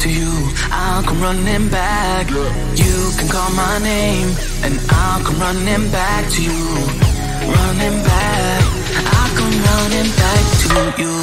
to you, I'll come running back. You can call my name, and I'll come running back to you. Running back, I'll come running back to you.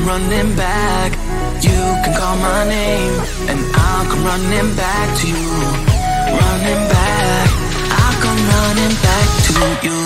Running back, you can call my name, and I'll come running back to you. Running back, I'll come running back to you.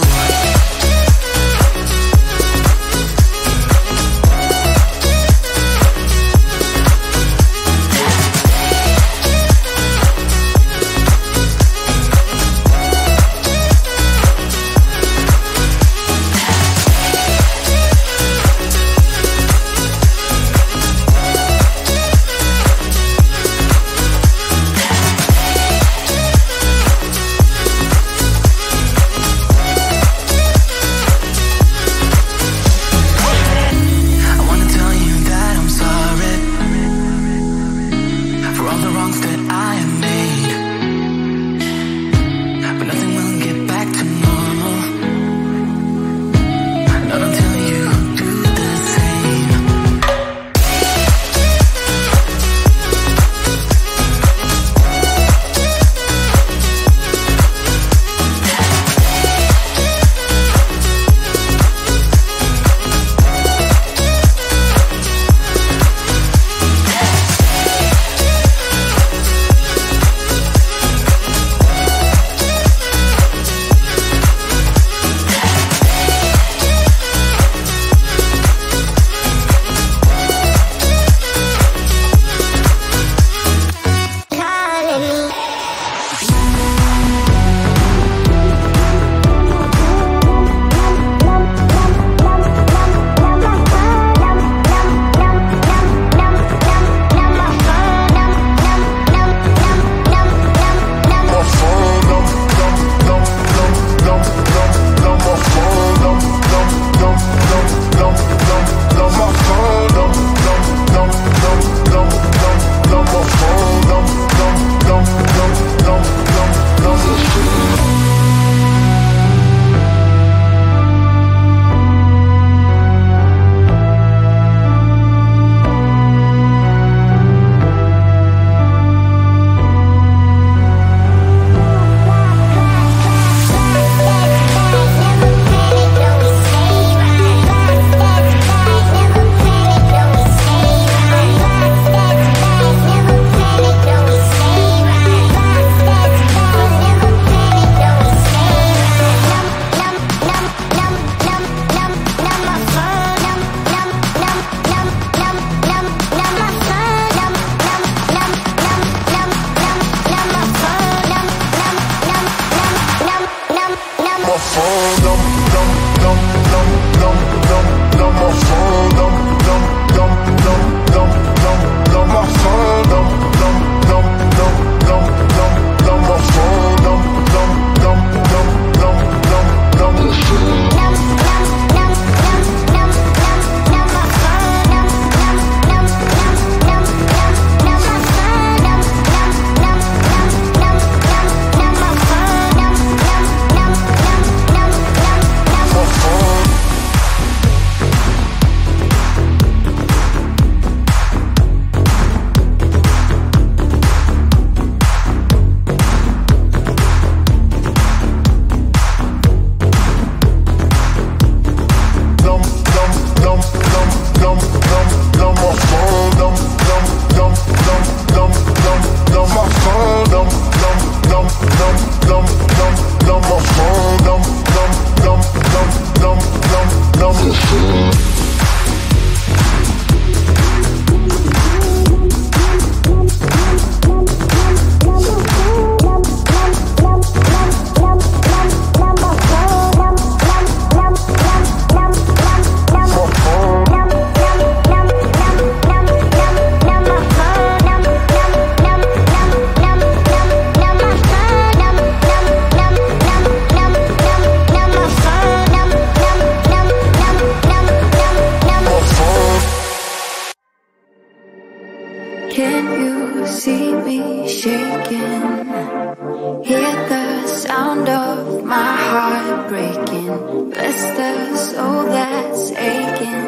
rest the soul that's aching,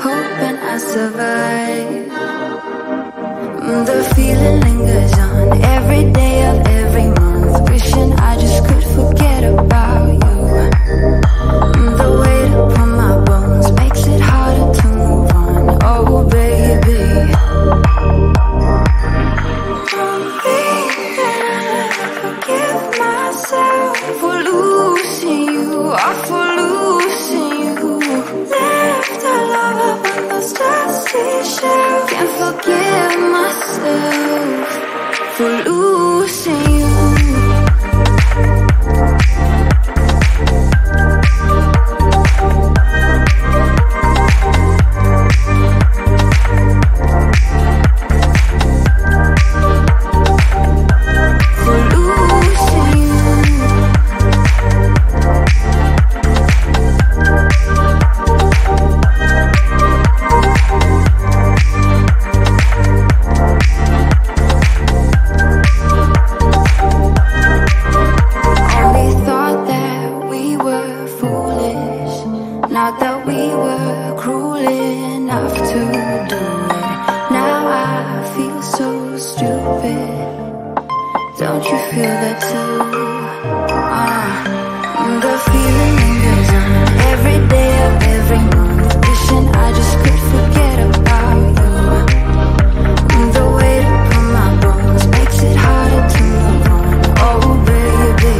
hoping I survive. The feeling lingers on every day of every month, wishing I just could forget about you. The weight upon my bones makes it harder to move on. Oh baby, don't think that I'll ever forgive myself for losing you, or for losing you. Left our love up on those dusty shelves. Can't forgive myself for losing you. Not that we were cruel enough to do it. Now I feel so stupid. Don't you feel that too? The feeling lingers on every day of every month, wishing I just could forget about you. The weight upon my bones makes it harder to move on. Oh baby,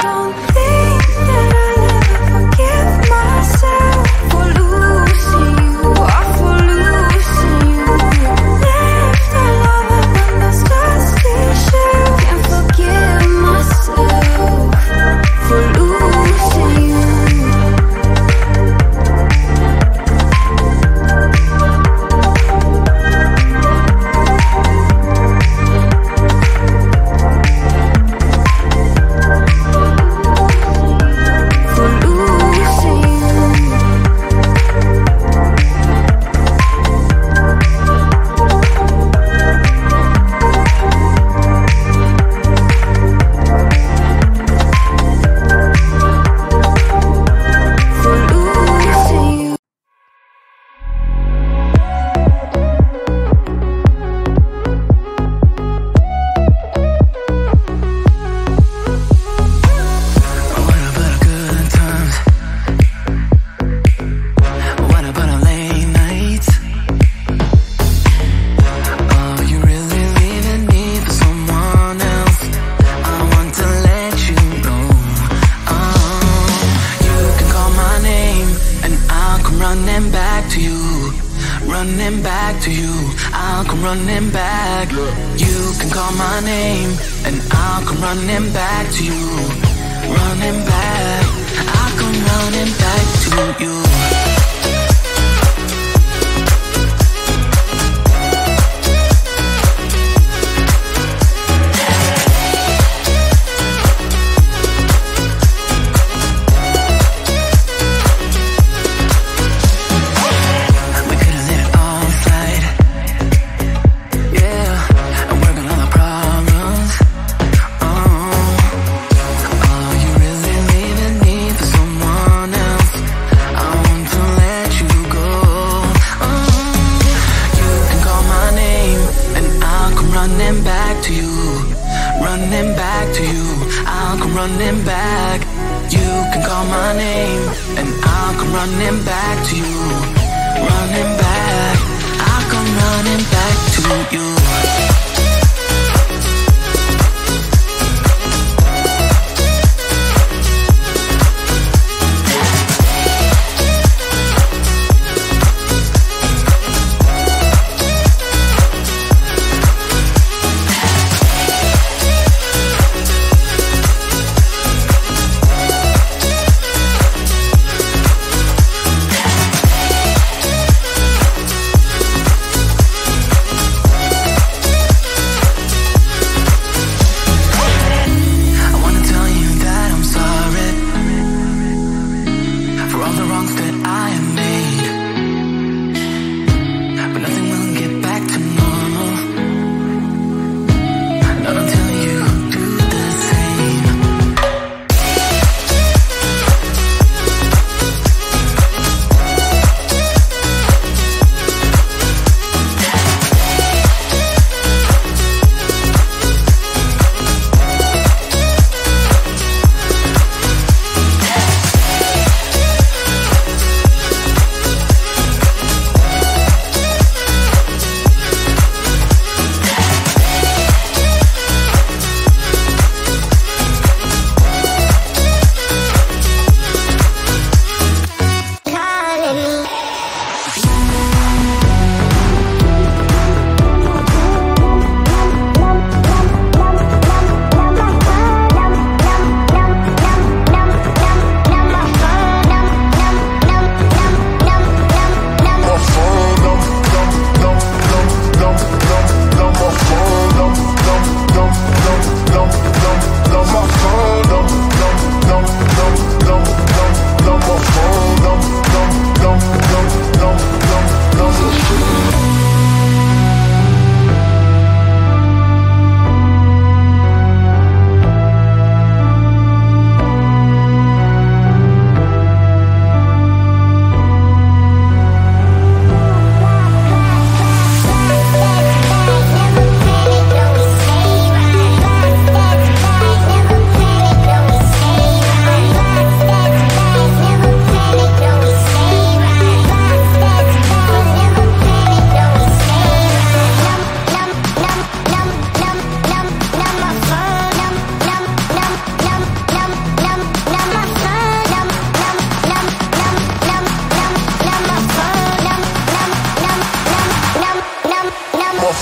don't think that I'll ever forgive myself for losing you, or for losing you. Left our love up on those dusty shelves. Can't forgive myself for losing you. For losing you. For losing you. What about our good times? What about our late nights? Are you really leaving me for someone else? I want to let you know. You can call my name and I'll come running back to you. Running back to you, I'll come running back. You can call my name and I'll come running back to you. Running back, I'll come running back to you. We could've let it all slide. Yeah, and working on the problems. Are you really leaving me for someone else? I want to let you go. You can call my name and I'll come running back to you. Running back to you, I'll come running back. You can call my name and I'll come running back to you. Running back, I'll come running back to you.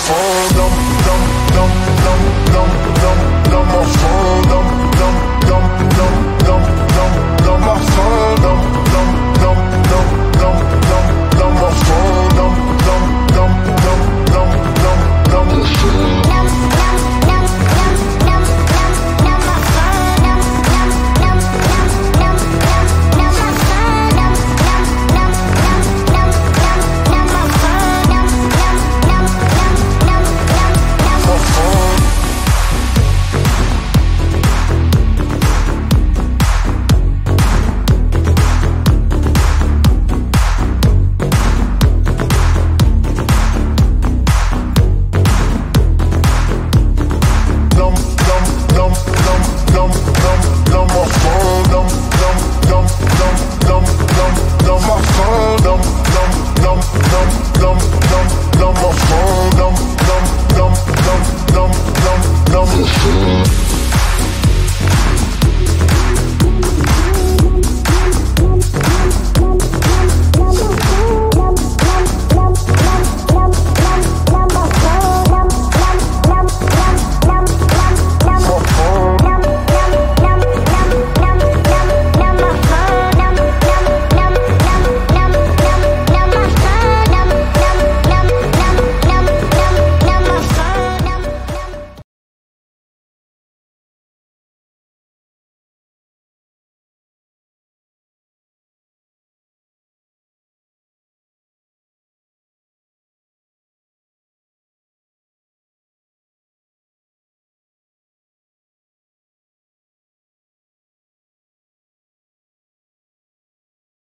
Hold 'em.